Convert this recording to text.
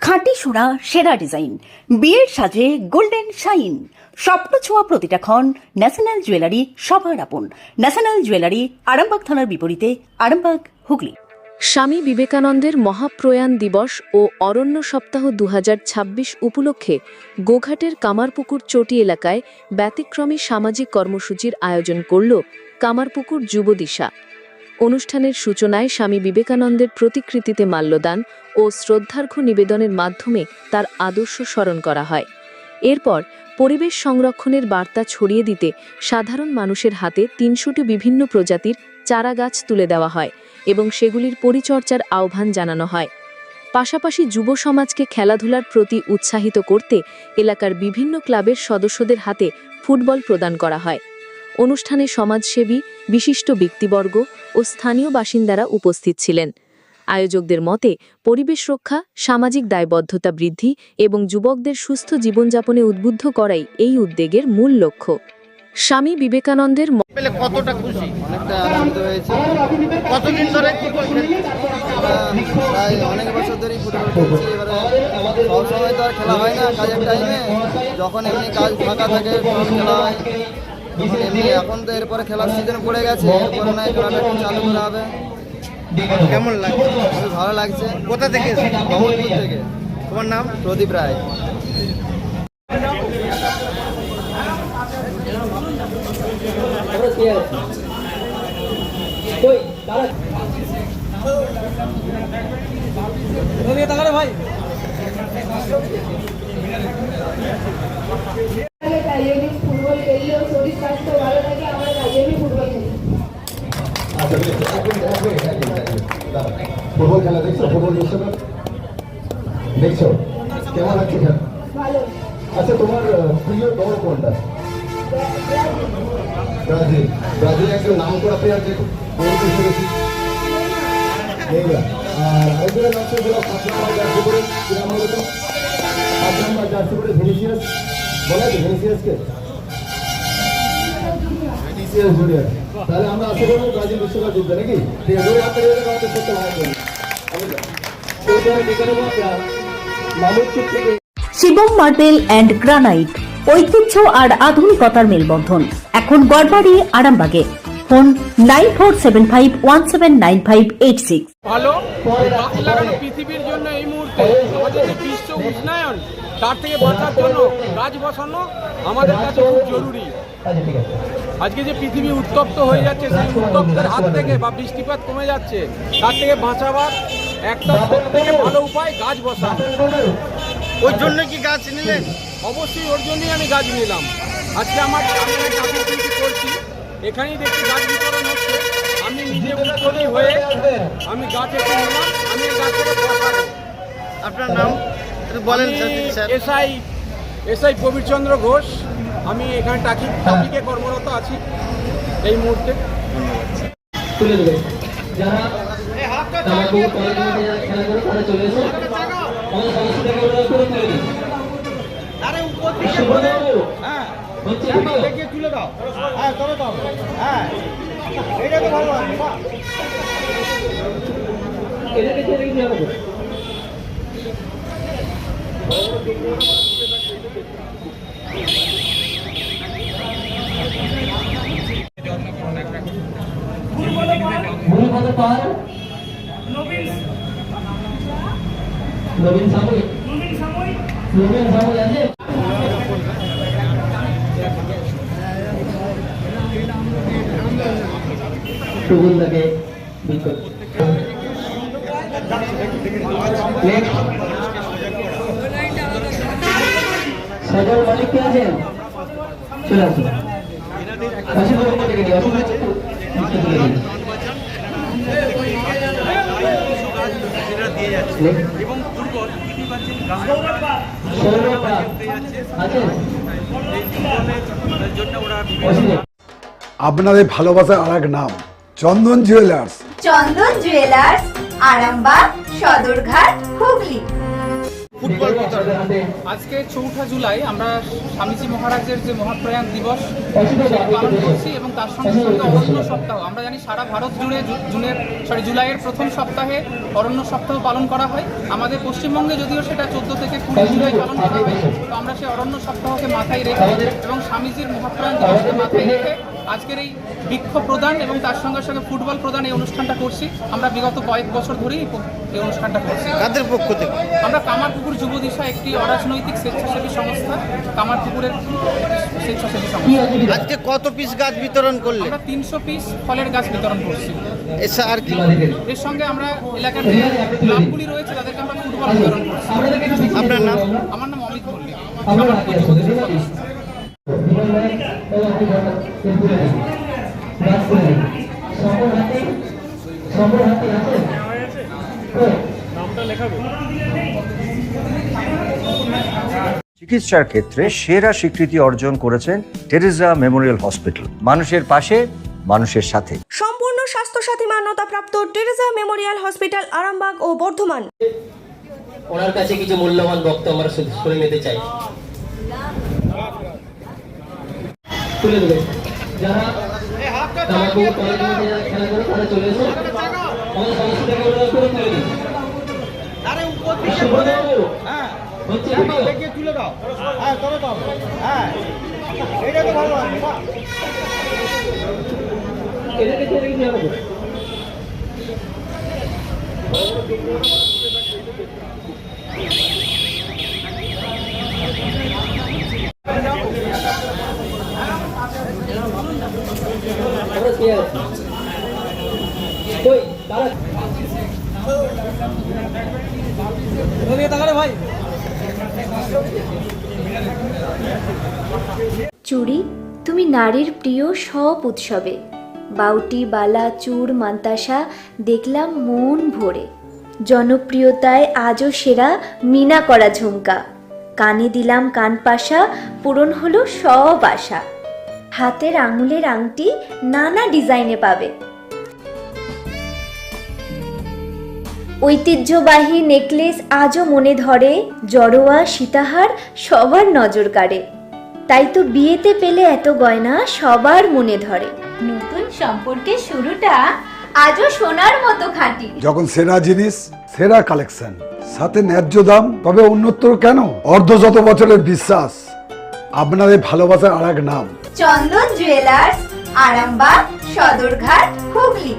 খাঁটি সোনা সেরা ডিজাইন, বিয়ের সাজে গোল্ডেন শাইন, স্বপ্ন ছোঁয়া প্রতিটা ক্ষণ। ন্যাশনাল জুয়েলারি সবার আপন। ন্যাশনাল জুয়েলারি, আরামবাগ থানার বিপরীতে, আরামবাগ, হুগলি। স্বামী বিবেকানন্দের মহাপ্রয়াণ দিবস ও অরণ্য সপ্তাহ 2026 উপলক্ষে গোঘাটের কামারপুকুর চটি এলাকায় ব্যতিক্রমী সামাজিক কর্মসূচির আয়োজন করল কামারপুকুর যুবদিশা। অনুষ্ঠানের সূচনায় স্বামী বিবেকানন্দের প্রতিকৃতিতে মাল্যদান ও শ্রদ্ধার্ঘ্য নিবেদনের মাধ্যমে তার আদর্শ স্মরণ করা হয়। এরপর পরিবেশ সংরক্ষণের বার্তা ছড়িয়ে দিতে সাধারণ মানুষের হাতে 300টি বিভিন্ন প্রজাতির চারা গাছ তুলে দেওয়া হয় এবং সেগুলির পরিচর্যার আহ্বান জানানো হয়। পাশাপাশি যুব সমাজকে খেলাধুলার প্রতি উৎসাহিত করতে এলাকার বিভিন্ন ক্লাবের সদস্যদের হাতে ফুটবল প্রদান করা হয়। অনুষ্ঠানে সমাজসেবী, বিশিষ্ট ব্যক্তিবর্গ ও স্থানীয় বাসিন্দারা উপস্থিত ছিলেন। আয়োজকদের মতে পরিবেশ রক্ষা, সামাজিক দায়বদ্ধতা বৃদ্ধি এবং যুবকদের সুস্থ জীবনযাপনে উদ্বুদ্ধ করাই এই উদ্যোগের মূল লক্ষ্য। স্বামী বিবেকানন্দের কতটা খুশি? অনেকটা আনন্দ হয়েছে। কতদিন ধরে ফুটবল খেলছি? প্রায় অনেক বছর ধরেই ফুটবল খেলছি। এবারে সবসময় তো আর খেলা হয় না কাজের টাইমে, যখন এমনি কাজ ফাঁকা থাকে তখন খেলা হয়। এখন তো এরপরে খেলার সিজন পড়ে গেছে, এরপরে নয় খেলাটা একটু চালু করা হবে। কেমন লাগছে? খুব ভালো লাগছে। কোথা থেকে? মোহাম্মদপুর থেকে। তোমার নাম? প্রদীপ রায়। ভাই ফুটবল খেললেও শরীর স্বাস্থ্য ভালো থাকে, আমরা তাই জন্যই ফুটবল খেলি। ফুটবল খেলা দেখছো? ফুটবল দেখছো? কেমন লাগছে খেলা? ভালো। আচ্ছা, তোমার প্রিয় দল কোনটা? ব্রাজিল। ব্রাজিল একজন নাম করা প্লেয়ার যে শুনেছি আর আরেকজনের নাম ছিল 5 নম্বর জার্সি করে, কি নাম বলো তো? 5 নম্বর জার্সি করে ভিনিসিয়াস, বলা আছে ভিনিসিয়াসকে? Vinicius junior. তাহলে আমরা আশা করবো ব্রাজিল বিশ্বকাপ জিতবে নাকি? ঠিক আছে, ওই আপনার এলাকা আমাদের সত্য ভাই করি মামুদপুর থেকে। শিবম মার্বেল অ্যান্ড গ্রানাইট, ঐতিহ্য আর আধুনিকতার মেলবন্ধন, এখন গড়বাড়ি, আরামবাগে। ফোন 9475179586। ভালো গাছ লাগানো পৃথিবীর জন্য এই মুহূর্তে আমাদের যে বিশ্ব উষ্ণায়ন, তার থেকে বাঁচার জন্য গাছ বসানো আমাদের কাছে খুব জরুরি। আজকে যে পৃথিবী উত্তপ্ত হয়ে যাচ্ছে, সেই উত্তপ্তের হাত থেকে বা বৃষ্টিপাত কমে যাচ্ছে, তার থেকে বাঁচাবার একটা সবথেকে ভালো উপায় গাছ বসানো। ওই জন্য কি গাছ নিলেন? অবশ্যই ওর জন্যই আমি গাছ নিলাম। আজকে আমার করছি, এখানেই দেখছি গাছ বিতরণ হচ্ছে। আমি নিজে উদ্যোগী হয়ে আমি গাছ একটু নিলাম, আমি এই গাছটাকে বসাবো। আপনার নাম বলেন? এসআই প্রবীরচন্দ্র ঘোষ। আমি এখানে ট্রাফিকে কর্মরত আছি এই মুহূর্তে। তুলে দেবে যারা খেলা করে তারা চলে এসে আমাদের সমস্যাটাকে ওরা করে তুলে দিন। আরে উপর থেকে হ্যাঁ দেখে তুলে দাও। হ্যাঁ করে দাও। হ্যাঁ এটা তো ভালো আছে। এটাকে ছেড়ে দিতে হবে। গুরুপদ পাল, নবীন সাময়িক আছে। সুগন্ধাকে সজল মালিক কে আছেন? চলে আসুন। আপনাদের ভালোবাসার আর এক নাম চন্দন জুয়েলার্স। চন্দন জুয়েলার্স, আরামবাগ, সদরঘাট, হুগলি। ফুটবল প্রচারণা। আজকে 4 জুলাই আমরা স্বামীজি মহারাজের যে মহাপ্রয়াণ দিবস সেটি পালন করছি এবং তার সঙ্গে সঙ্গে অরণ্য সপ্তাহ। আমরা জানি সারা ভারত জুড়ে জুলাইয়ের প্রথম সপ্তাহে অরণ্য সপ্তাহ পালন করা হয়। আমাদের পশ্চিমবঙ্গে যদিও সেটা 14 থেকে 20 জুলাই পালন করা হয়, তো আমরা সেই অরণ্য সপ্তাহকে মাথায় রেখে এবং স্বামীজির মহাপ্রয়াণ দিবসকে মাথায় রেখে আজকের এই বৃক্ষ প্রদান এবং তার সঙ্গে সঙ্গে ফুটবল প্রদান এই অনুষ্ঠানটা করছি। আমরা বিগত কয়েক বছর ধরেই এই অনুষ্ঠানটা করছি। কাদের পক্ষ থেকে? আমরা কামারপুকুর যুব দিশা, একটি অরাজনৈতিক স্বেচ্ছাসেবী সংস্থা, কামারপুকুরের স্বেচ্ছাসেবী সংস্থা। আজকে কত পিস গাছ বিতরণ করলে? আমরা 300 পিস ফলের গাছ বিতরণ করছি। এসা আর কি? এর সঙ্গে আমরা এলাকার যে ক্লাবগুলি রয়েছে তাদেরকে আমরা ফুটবল বিতরণ করছি। আপনার নাম? আমার নাম অমিত মল্লিক, কামারপুকুর যুব দিশার সদস্য। চিকিৎসার ক্ষেত্রে সেরা স্বীকৃতি অর্জন করেছেন টেরেজা মেমোরিয়াল হসপিটাল। মানুষের পাশে, মানুষের সাথে। সম্পূর্ণ স্বাস্থ্যসাথী মান্যতাপ্রাপ্ত টেরেজা মেমোরিয়াল হসপিটাল, আরামবাগ ও বর্ধমান। ওনার কাছে কিছু মূল্যবান বক্তব্য আমরা শুনে নিতে চাই। তুলে দেবেন যারা কামারপুকুর কলেজে খেলা করে তারা চলে এসে আমাদের সমস্যাটাকে অনুরোধ করে তুলে দিন। হচ্ছে তুলে দাও। হ্যাঁ, তবে দাও। হ্যাঁ, এইটা তো ভালো আছে। এদেরকে ছেড়ে দিতে হবে। আমরা কে আছি? কই দাঁড়া। চুড়ি, তুমি নারীর প্রিয় সব উৎসবে। বাউটি, বালা, চূড়, মান্তাসা দেখলাম মন ভরে। জনপ্রিয়তায় আজও সেরা মিনা করা ঝুমকা। কানে দিলাম কানপাশা, পূরণ হলো সব আশা। হাতের আঙুলের আংটি নানা ডিজাইনে পাবে। ঐতিহ্যবাহী নেকলেস আজও মনে ধরে। জড়োয়া, সীতাহার সবার নজর কাড়ে। তাই তো বিয়েতে পেলে এত গয়না সবার মনে ধরে। নতুন সম্পর্কের শুরুটা আজও সোনার মতো খাঁটি। যখন সেরা জিনিস, সেরা কালেকশন, সাথে ন্যায্য দাম, তবে উন্নতর কেন? অর্ধশত বছরের বিশ্বাস, আপনাদের ভালোবাসার আর এক নাম চন্দন জুয়েলার্স, আরামবাগ, সদরঘাট, হুগলি।